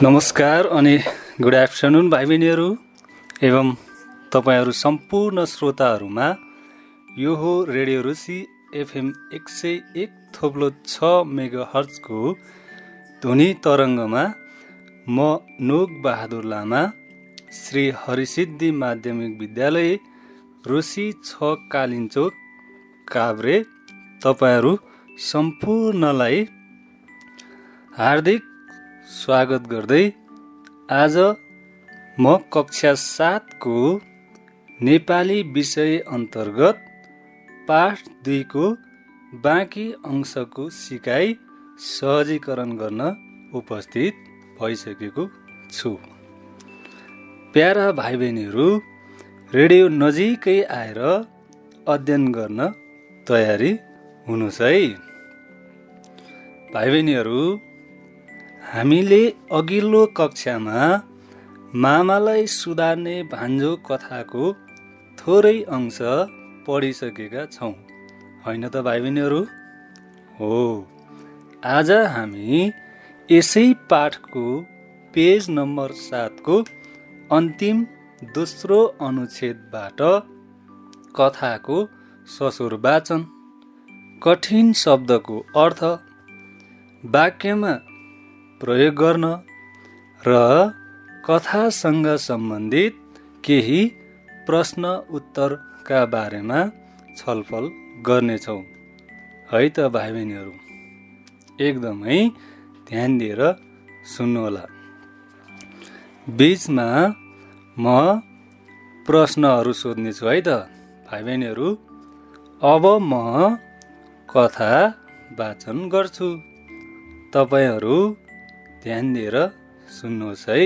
नमस्कार अनि good afternoon भाइ बहिनीहरू एवं तपाईहरू सम्पूर्ण श्रोताहरूमा यो हो रेडियो रुसी एफएम 101.6 मेगाहर्जको ध्वनि तरङ्गमा म नोक बहादुर लामा श्री हरिसिद्धि माध्यमिक विद्यालय रुसी 6 कालिन्चोक काभ्रे तपाईहरू सम्पूर्णलाई हार्दिक स्वागत गर्दै आज म कक्षा 7 को नेपाली विषय अन्तर्गत पाठ 2 को बाँकी अंशको सिकाइ सहजीकरण गर्न उपस्थित भइसकेको छु। प्यारा भाइ बहिनीहरू, रेडियो नजिकै आएर अध्ययन गर्न तयारी हुनुहोस् है। भाइ बहिनीहरू, हामीले अघिल्लो कक्षामा मामालाई सुधार्ने भान्जो कथाको थोरै अंश पढिसकेका छौँ, होइन त भाइ बहिनीहरू? हो, आज हामी यसै पाठको पेज नम्बर 7 को अन्तिम दोस्रो अनुच्छेदबाट कथाको ससुर वाचन, कठिन शब्दको अर्थ, वाक्यमा प्रयोग गर्न र कथासँग सम्बन्धित केही प्रश्न उत्तरका बारेमा छलफल गर्नेछौँ, है त भाइ बहिनीहरू? एकदमै ध्यान दिएर सुन्नुहोला। बीचमा म प्रश्नहरू सोध्नेछु, है त भाइ बहिनीहरू? अब म कथा वाचन गर्छु, तपाईहरू ध्यान दिएर सुन्नुहोस् है।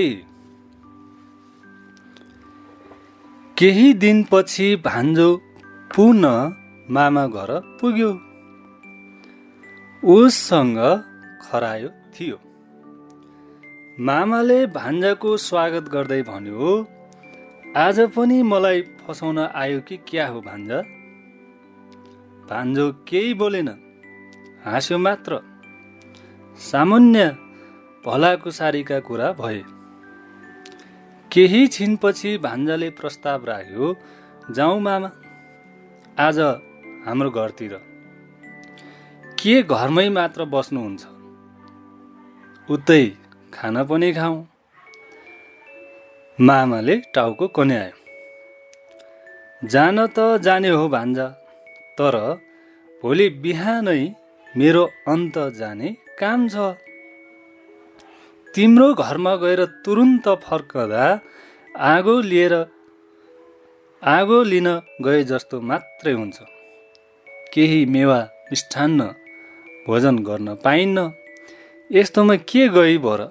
केही दिनपछि भान्जो पुनः मामा घर पुग्यो। उससँग खरायो थियो। मामाले भान्जाको स्वागत गर्दै भन्यो, आज पनि मलाई फसाउन आयो कि क्या हो भान्जा? भान्जो केही बोलेन, हाँस्यो मात्र। सामान्य भलाकुसारीका कुरा भए। केही छिनपछि भान्जाले प्रस्ताव राख्यो, जाउँ मामा, आज हाम्रो घरतिर। के घरमै मात्र बस्नुहुन्छ? उतै खाना पनि खाउँ। मामाले टाउको कन्यायो। जान त जाने हो भान्जा, तर भोलि बिहानै मेरो अन्त जाने काम छ। तिम्रो घरमा गएर तुरुन्त फर्कदा आगो लिन गए जस्तो मात्रै हुन्छ। केही मेवा मिष्ठान्न भोजन गर्न पाइन्न। यस्तोमा के गई भर?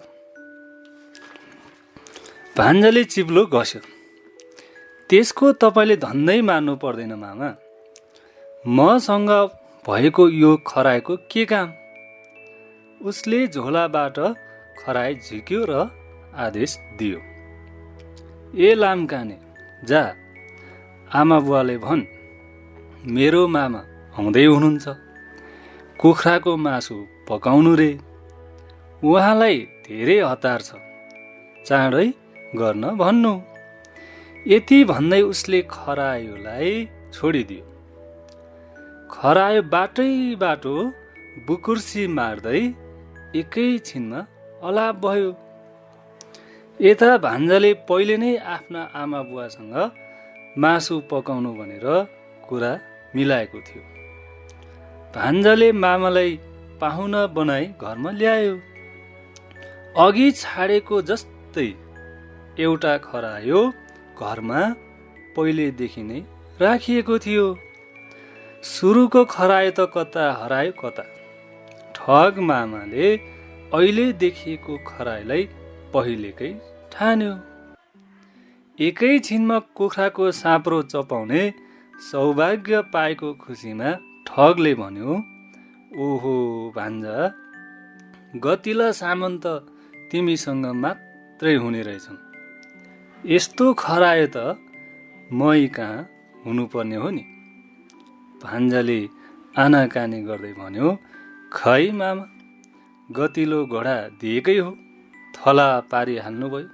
भान्जाले चिप्लो घस्यो। त्यसको तपाईँले धन्दै मान्नु पर्दैन मामा। मसँग भएको यो खरायोको के काम? उसले झोलाबाट खरायो झिक्यो र आदेश दियो, ए लामकाने, जा आमा बुवाले भन्, मेरो मामा आउँदै हुनुहुन्छ। कुखुराको मासु पकाउनु रे, उहाँलाई धेरै हतार छ, चाँडै गर्न भन्नु। यति भन्दै उसले खरायोलाई छोडिदियो। खरायो बाटो बुकुर्सी मार्दै एकैछिनमा अलाप भयो। यता भान्जाले पहिले नै आफ्ना आमा बुवासँग मासु पकाउनु भनेर कुरा मिलाएको थियो। भान्जाले मामालाई पाहुना बनाई घरमा ल्यायो। अघि छाडेको जस्तै एउटा खरायो घरमा पहिलेदेखि नै राखिएको थियो। सुरुको खरायो त कता हरायो कता। ठग मामाले अहिले देखिएको खरायोलाई पहिलेकै ठान्यो। एकैछिनमा कुखुराको साँप्रो चपाउने सौभाग्य पाएको खुसीमा ठगले भन्यो, ओहो भान्जा, गतिला सामन्त तिमीसँग मात्रै हुने रहेछन्। यस्तो खरायो त मै कहाँ हुनुपर्ने हो नि। भान्जाले आनाकानी गर्दै भन्यो, खै मामा, गतिलो घोडा दिएकै हो, थला पारिहाल्नुभयो।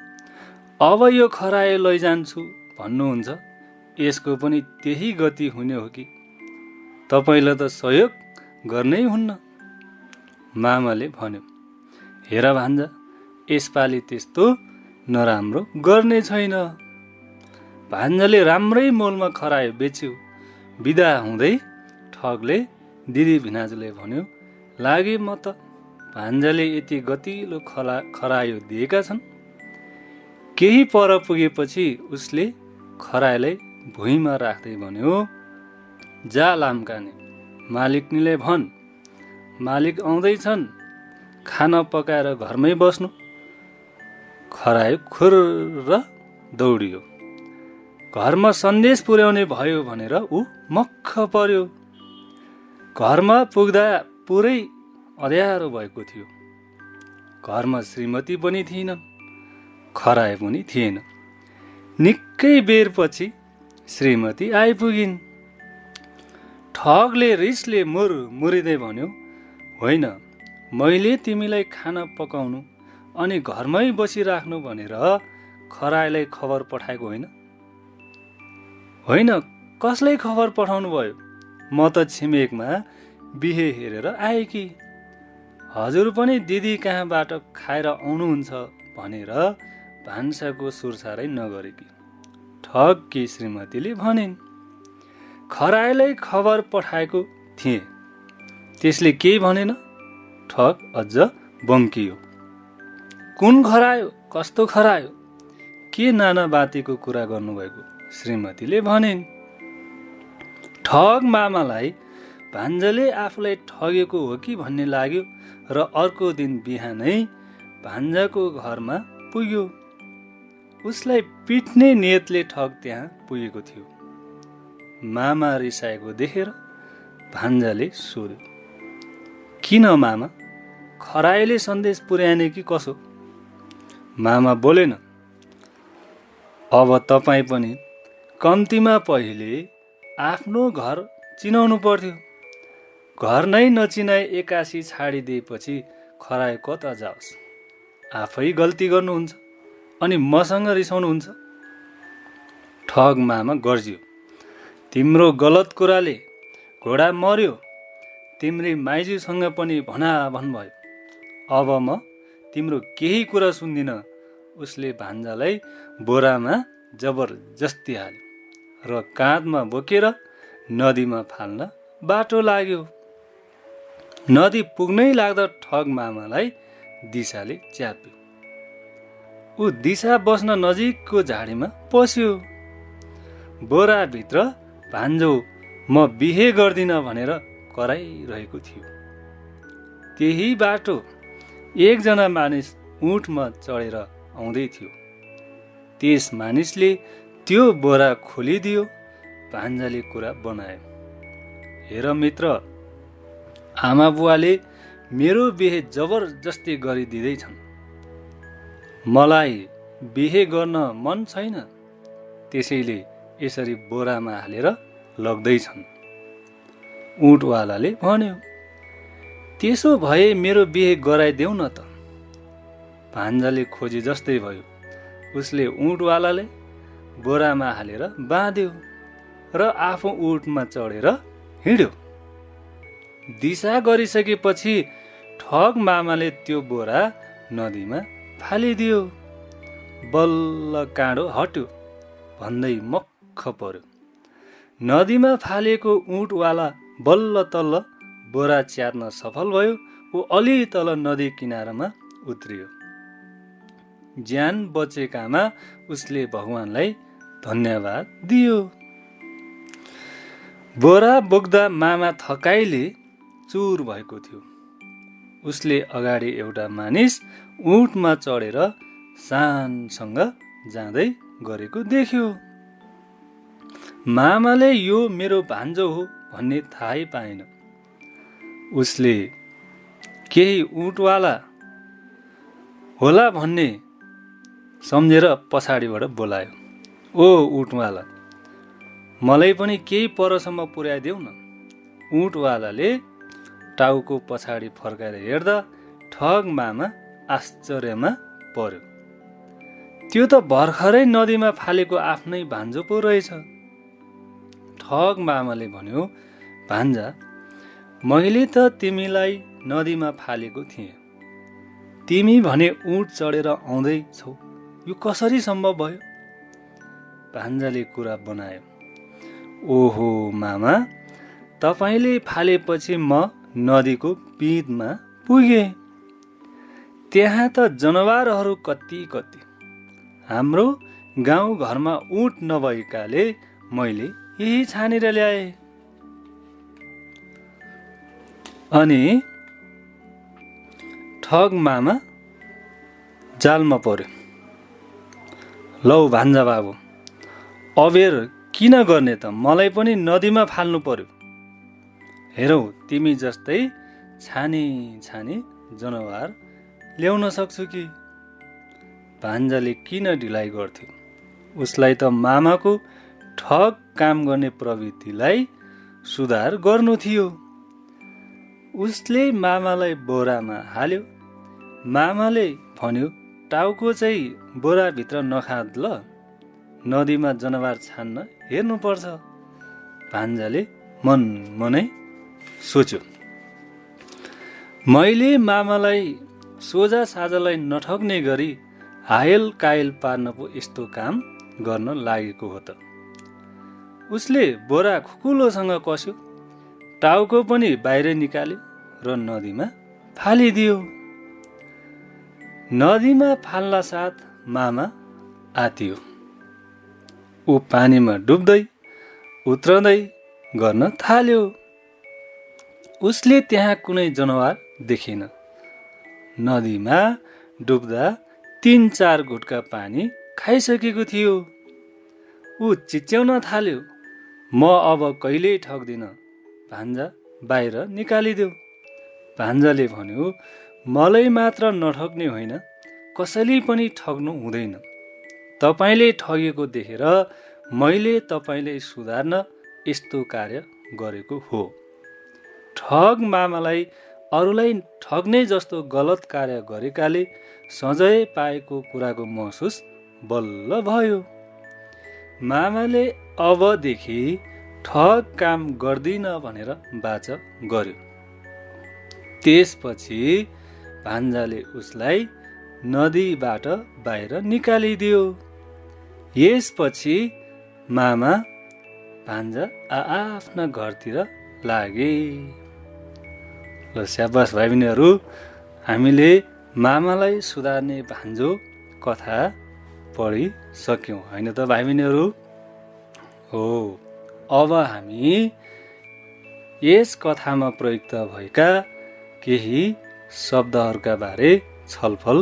अब यो खरायो लैजान्छु भन्नुहुन्छ, यसको पनि त्यही गति हुने हो कि? तपाईँलाई त सहयोग गर्नै हुन्न। मामाले भन्यो, हेर भान्जा, यसपालि त्यस्तो नराम्रो गर्ने छैन। भान्जाले राम्रै मोलमा खरायो बेच्यो। बिदा हुँदै ठगले दिदी भिनाजुले भन्यो, लागे म त। भान्जाले यति गतिलो खरायो दिएका छन्। केही पर पुगेपछि उसले खरायोलाई भुइँमा राख्दै भन्यो, जा लाम्काने, मालिकनीले भन्, मालिक आउँदैछन्, खाना पकाएर घरमै बस्नु। खरायो खुर्र दौडियो। घरमा सन्देश पुर्याउने भयो भनेर ऊ मक्ख पर्यो। घरमा पुग्दा पुरै अँध्यारो भएको थियो। घरमा श्रीमती पनि थिएनन्, खरायो पनि थिएन। निकै बेरपछि श्रीमती आइपुगिन्। ठगले रिसले मुरिँदै भन्यो, होइन, मैले तिमीलाई खाना पकाउनु अनि घरमै बसिराख्नु भनेर खरायोलाई खबर पठाएको होइन। होइन, कसलाई खबर पठाउनु भयो? म त छिमेकमा बिहे हेरेर आएँ कि। हजुर पनि दिदी कहाँबाट खाएर आउनुहुन्छ भनेर भान्साको सुरसारै नगरेकी। ठगकी श्रीमतीले भनिन्, खरायोलाई खबर पठाएको थिएँ। त्यसले केही भनेन। ठग अझ बम्कियो। कुन खरायो? कस्तो खरायो? के नाना बातीको कुरा गर्नुभएको? श्रीमतीले भनिन्। ठग मामालाई भान्जाले आफूलाई ठगेको हो कि भन्ने लाग्यो र अर्को दिन बिहानै भान्जाको घरमा पुग्यो। उसलाई पिट्ने नियतले ठग त्यहाँ पुगेको थियो। मामा रिसाएको देखेर भान्जाले सोध्यो, किन मामा, खरायोले सन्देश पुर्याएन कि कसो? मामा बोलेन। अब तपाईँ पनि कम्तीमा पहिले आफ्नो घर चिनाउनु पर्थ्यो। घर नै नचिनाई एक्कासी छाडिदिएपछि खरायो कता जाओस्? आफै गल्ती गर्नुहुन्छ अनि मसँग रिसाउनुहुन्छ। ठग मामा गर्जियो, तिम्रो गलत कुराले घोडा मर्यो। तिम्री माइजूसँग पनि भनाभन भयो। अब म तिम्रो केही कुरा सुन्दिन। उसले भान्जालाई बोरामा जबरजस्ती हाल्यो र काँधमा बोकेर नदीमा फाल्न बाटो लाग्यो। नदी पुग्नै लाग्दा ठग मामालाई दिशाले च्याप्यो। ऊ दिशा बस्न नजिकको झाडीमा पस्यो। बोराभित्र भान्जो म बिहे गर्दिन भनेर कराइरहेको थियो। त्यही बाटो एकजना मानिस उँटमा चढेर आउँदै थियो। त्यस मानिसले त्यो बोरा खोलिदियो। भान्जाले कुरा बनायो, हेर मित्र, आमा बुवाले मेरो बिहे जबरजस्ती गरिदिँदैछन्। मलाई बिहे गर्न मन छैन, त्यसैले यसरी बोरामा हालेर लग्दैछन्। उँटवालाले भन्यो, त्यसो भए मेरो बिहे गराइदेऊ न त। भान्जाले खोजी जस्तै भयो। उसले उँटवालालाई बोरामा हालेर बाँध्यो र आफू उँटमा चढेर हिँड्यो। दिशा गरिसकेपछि ठग मामाले त्यो बोरा नदीमा फालिदियो। बल्ल काँडो हट्यो भन्दै मक्ख पर्यो। नदीमा फालेको उँटवाला बल्ल तल्ल बोरा च्यात्न सफल भयो। ऊ अलि तल नदी किनारामा उत्रियो। ज्यान बचेकामा उसले भगवानलाई धन्यवाद दियो। बोरा बोक्दा मामा थकाइले चुर भएको थियो। उसले अगाडि एउटा मानिस उँटमा चढेर शानसँग जाँदै गरेको देख्यो। मामाले यो मेरो भान्जो हो भन्ने थाहै पाएन। उसले केही उँटवाला होला भन्ने सम्झेर पछाडिबाट बोलायो, ओ उँटवाला, मलाई पनि केही परसम्म पुर्याइदेऊ न। उँटवालाले टाउको पछाडि फर्काएर हेर्दा ठग मामा आश्चर्यमा पर्यो। त्यो त भर्खरै नदीमा फालेको आफ्नै भान्जो पो रहेछ। ठग मामाले भन्यो, भान्जा, मैले त तिमीलाई नदीमा फालेको थिएँ। तिमी भने उँट चढेर आउँदैछौ, यो कसरी सम्भव भयो? भान्जाले कुरा बनायो, ओहो मामा, तपाईँले फालेपछि म नदीको पिँधमा पुगेँ। त्यहाँ त जनावरहरू कति कति। हाम्रो गाउँ घरमा उँट नभएकाले मैले यही छानेर ल्याएँ। अनि ठग मामा जालमा पर्यो। लौ भान्जा बाबु, अबेर किन गर्ने त? मलाई पनि नदीमा फाल्नु पर्यो। हेरौ, तिमी जस्तै छानी छानी जनावर ल्याउन सक्छु कि? भान्जाले किन ढिलाइ गर्थ्यो? उसलाई त मामाको ठग काम गर्ने प्रवृत्तिलाई सुधार गर्नु थियो। उसले मामालाई बोरामा हाल्यो। मामाले भन्यो, टाउको चाहिँ बोराभित्र नखाद ल, नदीमा जनावर छान्न हेर्नुपर्छ। भान्जाले मनमनै सोच्यो, मैले मामालाई सोझा साझालाई नठग्ने गरी हायल कायल पार्न पो यस्तो काम गर्न लागेको हो त। उसले बोरा खुकुलोसँग कस्यो, टाउको पनि बाहिर निकाल्यो र नदीमा फालिदियो। नदीमा फाल्न साथ मामा आतियो। ऊ पानीमा डुब्दै उत्रदै गर्न थाल्यो। उसले त्यहाँ कुनै जनावर देखेन। नदीमा डुब्दा 3-4 घुटका पानी खाइसकेको थियो। ऊ चिच्याउन थाल्यो, म अब कहिल्यै ठग्दिन, भान्जा बाहिर निकालिदेऊ। भान्जाले भन्यो, मलाई मात्र नठग्ने होइन, कसैले पनि ठग्नु हुँदैन। तपाईँले ठगेको देखेर मैले तपाईँलाई सुधार्न यस्तो कार्य गरेको हो। ठग मामालाई अरूलाई ठग्ने जस्तो गलत कार्य गरेकाले सजाय पाएको कुराको महसुस बल्ल भयो। मामाले अबदेखि ठग काम गर्दिन भनेर वाचा गर्यो। त्यसपछि भान्जाले उसलाई नदीबाट बाहिर निकालिदियो। यसपछि मामा भान्जा आफ्ना घरतिर लागे। ल स्याबास भाइ बहिनीहरू, हामीले मामालाई सुधार्ने भान्जो कथा पढिसक्यौँ होइन त भाइ बहिनीहरू? हो, अब हामी यस कथामा प्रयुक्त भएका केही शब्दहरूका बारे छलफल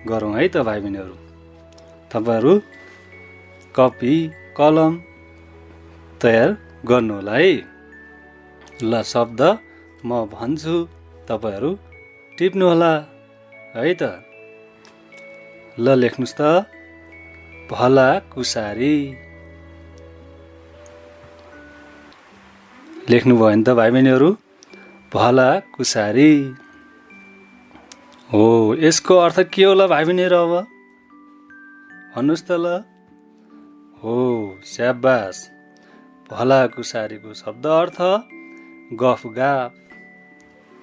गरौँ है त भाइ बहिनीहरू। तपाईँहरू कपी कलम तयार गर्नु होला है। ल शब्द म भन्छु, तपाईँहरू टिप्नु होला है त। ल लेख्नुहोस् त, भला कुसारी। लेख्नुभयो नि त भाइ बहिनीहरू? भला कुसारी। हो, यसको अर्थ के होला भाइ बहिनीहरू? अब भन्नुहोस् त ल। हो, स्याबास। भला कुसारीको शब्द अर्थ गफगाफ,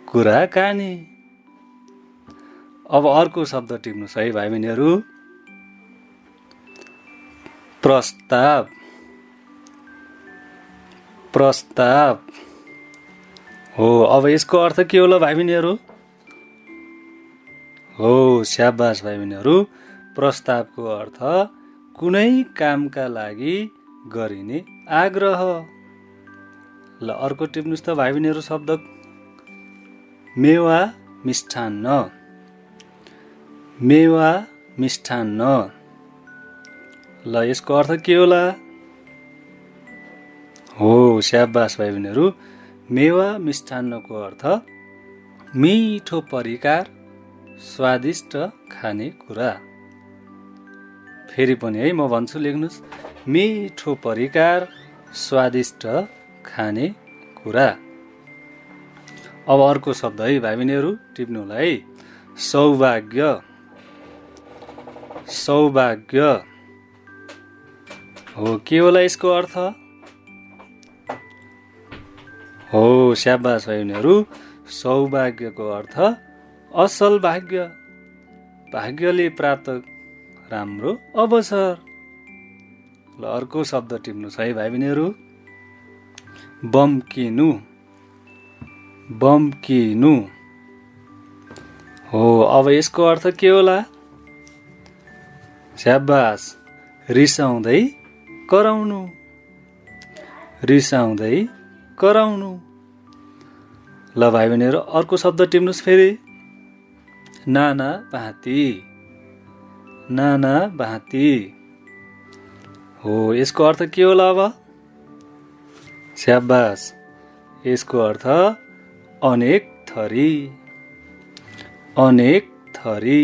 कुराकानी। अब अर्को शब्द टिप्नुहोस् है भाइ बहिनीहरू। प्रस्ताव। प्रस्ताव। हो, अब यसको अर्थ के होला भाइ बहिनीहरू? हो, स्याबास भाइ बहिनीहरू। प्रस्तावको अर्थ कुनै कामका लागि गरिने आग्रह। ल अर्को टिप्नुहोस् त भाइ बहिनीहरू शब्द मेवा मिष्ठान्न। मेवा मिष्ठान्न। ल यसको अर्थ के होला? हो, स्याबास भाइ बहिनीहरू। मेवा मिष्ठान्नको अर्थ मिठो परिकार, स्वादिष्ट खाने कुरा। फेरि पनि है म भन्छु, लेख्नुहोस्, मिठो परिकार, स्वादिष्ट खाने कुरा। अब अर्को शब्द है भाइ बहिनीहरू, टिप्नु होला है। सौभाग्य। सौभाग्य हो। के होला यसको अर्थ? हो, स्याबास भाइ बहिनीहरू, सौभाग्यको अर्थ असल भाग्य, भाग्यले प्राप्त राम्रो अवसर। ल अर्को शब्द टिप्नुहोस् है भाइ बहिनीहरू। बम्किनु, बम्किनु हो। अब यसको अर्थ के होला? स्याबास, रिसाउँदै कराउनु, रिसाउँदै कराउनु। ल भाइ बहिनीहरू अर्को शब्द टिप्नुहोस् फेरि। नाना भाँती, नाना भाँती हो। यसको अर्थ के होला अब? स्याबास, यसको अर्थ अनेक थरी, अनेक थरी।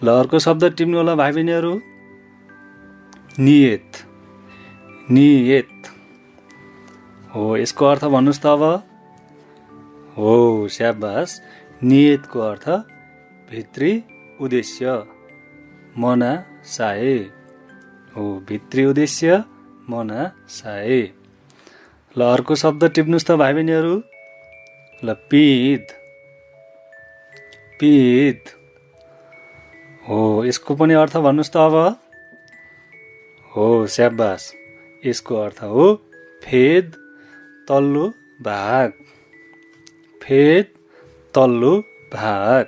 ल अर्को शब्द टिप्नु होला भाइ बहिनीहरू। नियत, नियत हो। यसको अर्थ भन्नुहोस् त अब। हो, स्याबास, नियतको अर्थ भित्री उद्देश्य, मनासाय हो। भित्री उद्देश्य, मनासाय। ल अर्को शब्द टिप्नुहोस् त भाइ बहिनीहरू। ल पिद, पिद हो। यसको पनि अर्थ भन्नुहोस् त अब। हो, स्याबास, यसको अर्थ हो फेद, तल्लो भाग, फेद, तल्लो भाग।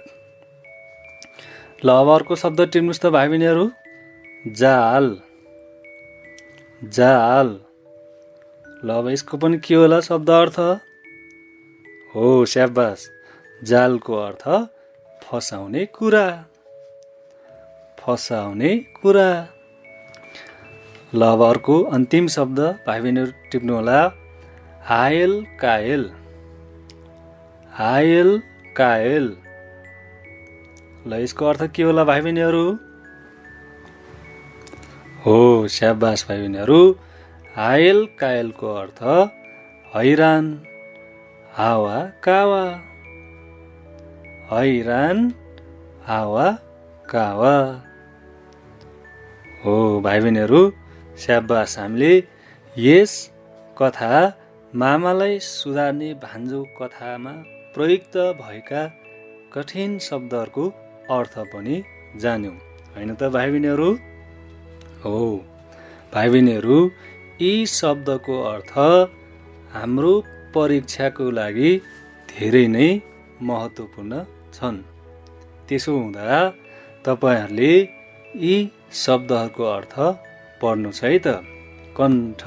ल अब अर्को शब्द टिप्नुहोस् त भाइ बहिनीहरू। जाल, जाल। ल अब यसको पनि के होला शब्द अर्थ? हो, स्याबास, जालको अर्थ फसाउने कुरा, फसाउने कुरा। ल अब अर्को अन्तिम शब्द भाइ बहिनीहरू टिप्नु होला। हायल कायल, हायल कायल। ल यसको अर्थ के होला भाइ बहिनीहरू? हो, स्याबास भाइ बहिनीहरू, हायल कायलको अर्थ हैरान, हावा कावा, हैरान, हावा कावा हो। भाइ बहिनीहरू, स्याबास, हामीले यस कथा मामालाई सुधार्ने भान्जो कथामा प्रयुक्त भएका कठिन शब्दहरूको अर्थ पनि जान्यौँ, होइन त भाइ बहिनीहरू? हो भाइ बहिनीहरू, यी शब्दको अर्थ हाम्रो परीक्षाको लागि धेरै नै महत्त्वपूर्ण छन्। त्यसो हुँदा तपाईहरूले यी शब्दहरूको अर्थ पढ्नुहोस् है त, कण्ठ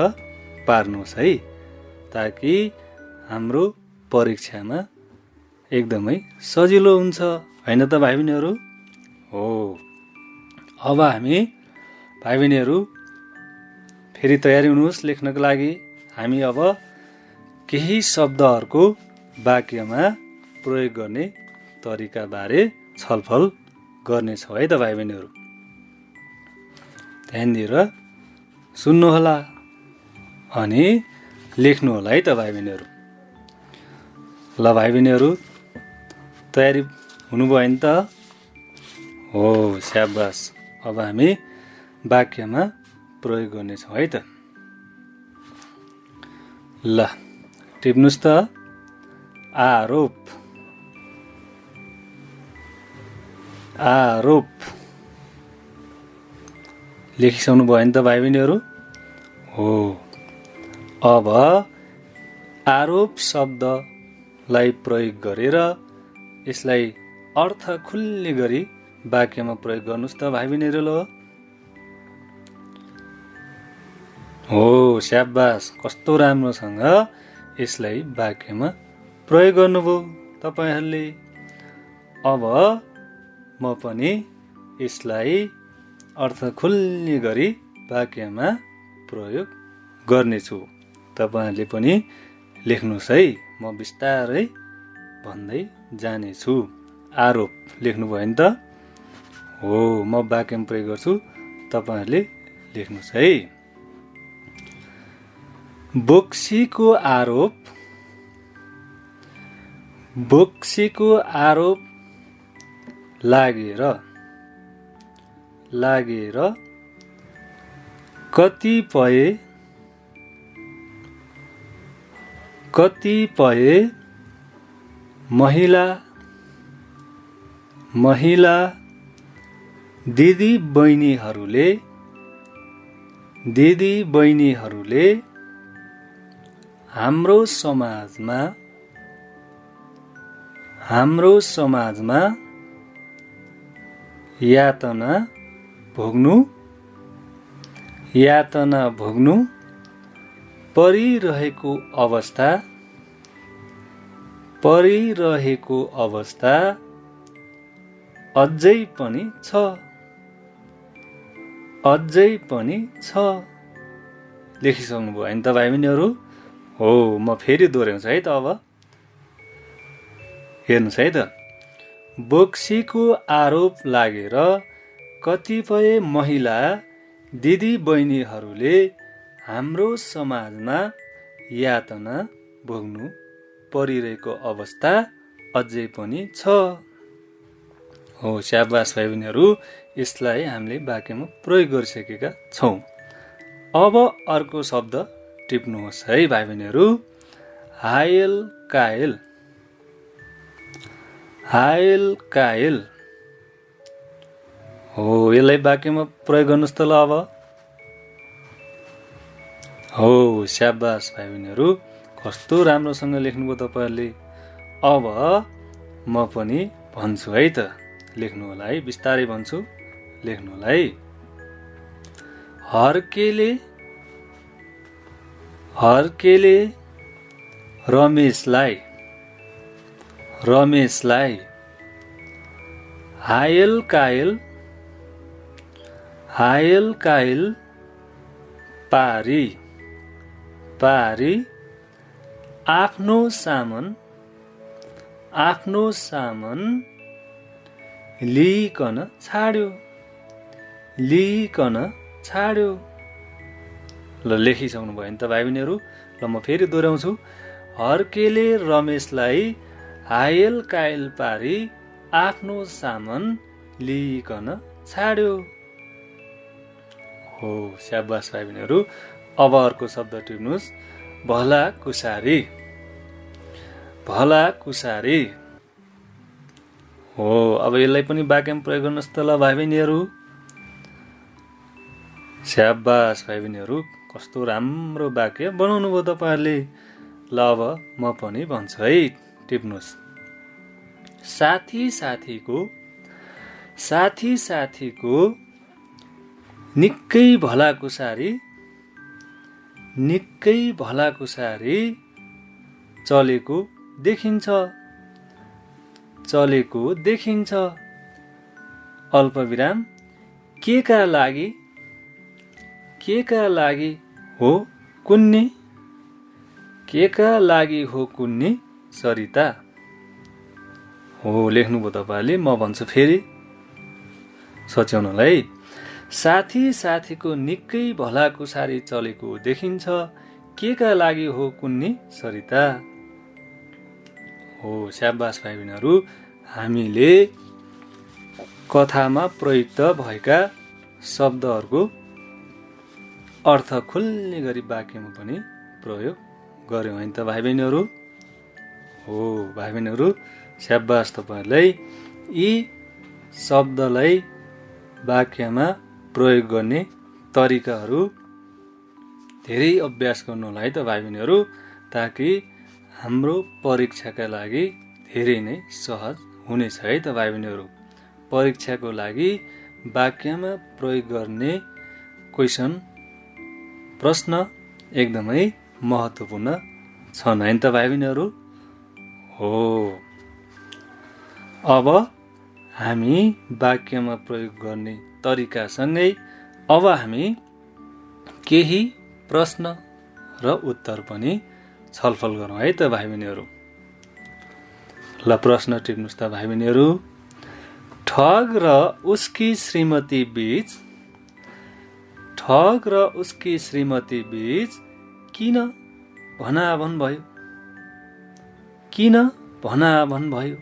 पार्नुहोस् है, ताकि हाम्रो परीक्षामा एकदमै सजिलो हुन्छ, होइन त भाइ बहिनीहरू? हो, अब हामी भाइ बहिनीहरू फेरि तयारी हुनुहोस् लेख्नको लागि। हामी अब केही शब्दहरूको वाक्यमा प्रयोग गर्ने तरिकाबारे छलफल गर्नेछौँ है त भाइ बहिनीहरू। ध्यान दिएर सुन्नुहोला अनि लेख्नुहोला है त भाइ बहिनीहरू। ल भाइ बहिनीहरू तयारी हुनुभयो नि त? हो, स्याबास। अब हामी वाक्यमा प्रयोग गर्नेछौँ है त। ल टिप्नुहोस् त। आरोप, आरोप। लेखिसक्नु भयो नि त भाइ बहिनीहरू? हो, अब आरोप शब्दलाई प्रयोग गरेर यसलाई अर्थ खुल्ने गरी वाक्यमा प्रयोग गर्नुहोस् त भाइ बहिनीहरू। ल हो, स्याबास, कस्तो राम्रोसँग यसलाई वाक्यमा प्रयोग गर्नुभयो तपाईहरूले। अब म पनि यसलाई अर्थ खुल्ने गरी वाक्यमा प्रयोग गर्नेछु। तपाईहरूले पनि लेख्नुहोस् है, म बिस्तारै भन्दै जानेछु। आरोप लेख्नुभयो नि त? हो, म वाक्यमा प्रयोग गर्छु, तपाईहरूले लेख्नुहोस् है। बोक्सीको आरोप, बोक्सीको आरोप लागेर लागेर कतिपय महिला दिदी बहिनीहरूले हाम्रो समाजमा यातना भोग्नु परिरहेको अवस्था अझै पनि छ। लेखिसक्नुभयो होइन त भाइ बहिनीहरू? हो, म फेरि दोहोऱ्याउँछु है त। अब हेर्नुहोस् है त, बोक्सीको आरोप लागेर कतिपय महिला दिदी बहिनीहरूले हाम्रो समाजमा यातना भोग्नु परिरहेको अवस्था अझै पनि छ। हो, स्याबास भाइ बहिनीहरू, यसलाई हामीले वाक्यमा प्रयोग गरिसकेका छौँ। अब अर्को शब्द टिप्नुहोस् है भाइ बहिनीहरू। हायल कायल। हो, यसलाई वाक्यमा प्रयोग गर्नुहोस् त ल अब। हो, स्याबास भाइ बहिनीहरू, कस्तो राम्रोसँग लेख्नुभयो तपाईँहरूले। अब म पनि भन्छु है त, लेख्नु होला है, बिस्तारै भन्छु, लेख्नु होला है। हर्केले रमेशलाई हायल कायल पारी आफ्नो सामान लिइकन छाड्यो। ल, लेखिसक्नु भयो नि त भाइ बहिनीहरू? ल, म फेरि दोहोऱ्याउँछु। हर्केले रमेशलाई हायल कायल पारी आफ्नो सामान लिइकन छाड्यो। हो, स्याबास भाइ बहिनीहरू। अब अर्को शब्द टिप्नुहोस्। भलाकुसारी। हो, अब यसलाई पनि वाक्यमा प्रयोग गर्नुहोस् त ल भाइ बहिनीहरू। स्याबास भाइ बहिनीहरू, कस्तो राम्रो वाक्य बनाउनु भयो तपाईँहरूले। ल, अब म पनि भन्छु है, टिप्नुहोस्। साथी साथीको निकै भलाकुसारी चलेको देखिन्छ। अल्पविराम। के का लागि हो कुन्नी सरिता। हो, लेख्नुभयो तपाईँहरूले। म भन्छु फेरि सच्याउनलाई। साथीको निकै भलाकुसारी चलेको देखिन्छ। के का लागि हो कुन्नी सरिता। हो, स्याबास भाइ बहिनीहरू, हामीले कथामा प्रयुक्त भएका शब्दहरूको अर्थ खुल्ने गरी वाक्यमा पनि प्रयोग गर्यौँ होइन त भाइ बहिनीहरू? हो भाइ बहिनीहरू, स्याबास तपाईँहरूलाई। यी शब्दलाई वाक्यमा प्रयोग गर्ने तरिकाहरू धेरै अभ्यास गर्नु होला है त भाइ बहिनीहरू, ताकि हाम्रो परीक्षाका लागि धेरै नै सहज हुनेछ है त भाइ बहिनीहरू। परीक्षाको लागि वाक्यमा प्रयोग गर्ने प्रश्न एकदमै महत्त्वपूर्ण छन् हैन त भाइ बहिनीहरू? हो, अब हामी वाक्यमा प्रयोग गर्ने तरिकासँगै अब हामी केही प्रश्न र उत्तर पनि छलफल गरौँ है त भाइ बहिनीहरू। ल, प्रश्न टिप्नुहोस् त भाइ बहिनीहरू। ठग र उसकी श्रीमती बीच किन भनाभन भयो?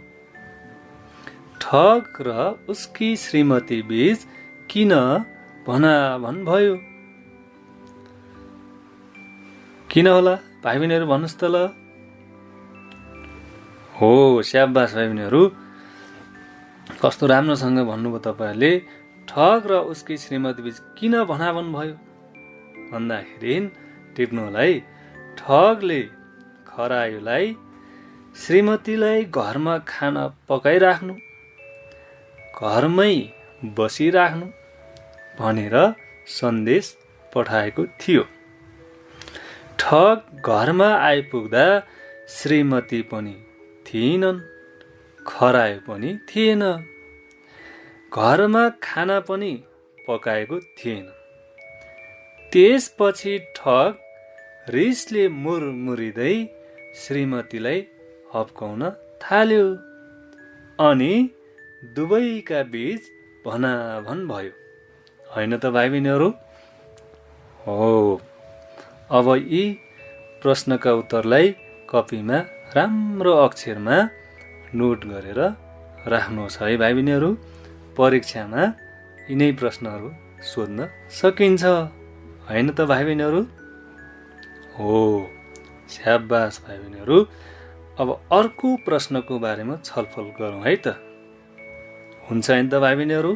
ठग र उसकी श्रीमती बीच किन भनाभन भयो? किन होला भाइ बहिनीहरू भन्नुहोस् त ल। हो, स्याबास भाइ बहिनीहरू, कस्तो राम्रोसँग भन्नुभयो तपाईँहरूले। ठग र उसकी श्रीमती बीच किन भनाभन भयो भन्दाखेरि टिप्नु होला है। ठगले खरायोलाई श्रीमतीलाई घरमा खाना पकाइराख्नु, घरमै बसिराख्नु भनेर सन्देश पठाएको थियो। ठग घरमा आइपुग्दा श्रीमती पनि थिएनन्, खरायो पनि थिएन, घरमा खाना पनि पकाएको थिएन। त्यसपछि ठग रिसले मुरमुरिँदै श्रीमतीलाई हप्काउन थाल्यो अनि दुवैका बीच भनाभन भयो। होइन त भाइ बहिनीहरू? हो, अब यी प्रश्नका उत्तरलाई कपीमा राम्रो अक्षरमा नोट गरेर राख्नुहोस् है भाइ बहिनीहरू। परीक्षामा यिनै प्रश्नहरू सोध्न सकिन्छ। होइन त भाइ बहिनीहरू? हो, स्याबास भाइ बहिनीहरू। अब अर्को प्रश्नको बारेमा छलफल गरौँ है त। हुन्छ होइन त भाइ बहिनीहरू?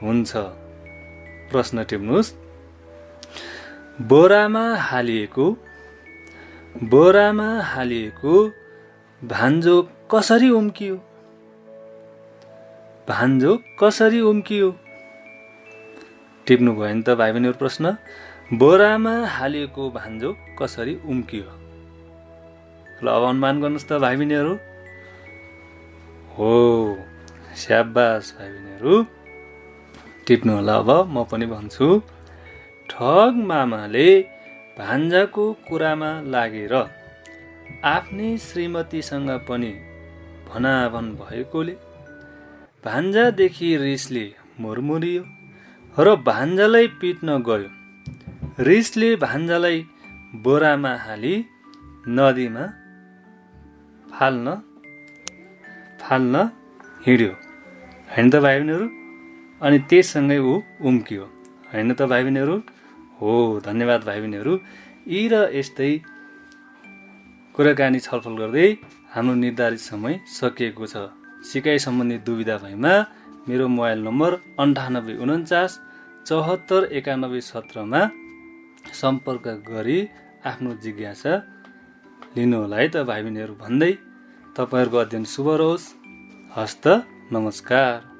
हुन्छ। प्रश्न टिप्नुहोस्। बोरामा हालिएको भान्जो कसरी उम्कियो? भान्जो कसरी उम्कियो? टिप्नु भयो नि त भाइ बहिनीहरू प्रश्न। बोरामा हालिएको भान्जो कसरी उम्कियो? ल अब अनुमान गर्नुहोस् त भाइ बहिनीहरू। हो, स्याबास भाइ बहिनीहरू, टिप्नु होला। अब म पनि भन्छु। ठग मामाले भान्जाको कुरामा लागेर आफ्नै श्रीमतीसँग पनि भनाभन भएकोले भान्जादेखि रिसले मुरमुरियो र भान्जालाई पिट्न गयो। रिसले भान्जालाई बोरामा हाली नदीमा फाल्न हिँड्यो। होइन त भाइ बहिनीहरू? अनि त्यससँगै ऊ उम्कियो। होइन त भाइ बहिनीहरू? हो, धन्यवाद भाइ बहिनीहरू। यी र यस्तै कुराकानी छलफल गर्दै हाम्रो निर्धारित समय सकिएको छ। सिकाइ सम्बन्धी दुविधा भएमा मेरो मोबाइल नम्बर 9849 74 91 17मा सम्पर्क गरी आफ्नो जिज्ञासा लिनुहोला है त भाइ बहिनीहरू भन्दै तपाईँहरूको अध्ययन शुभ रहोस्। हस्त, नमस्कार।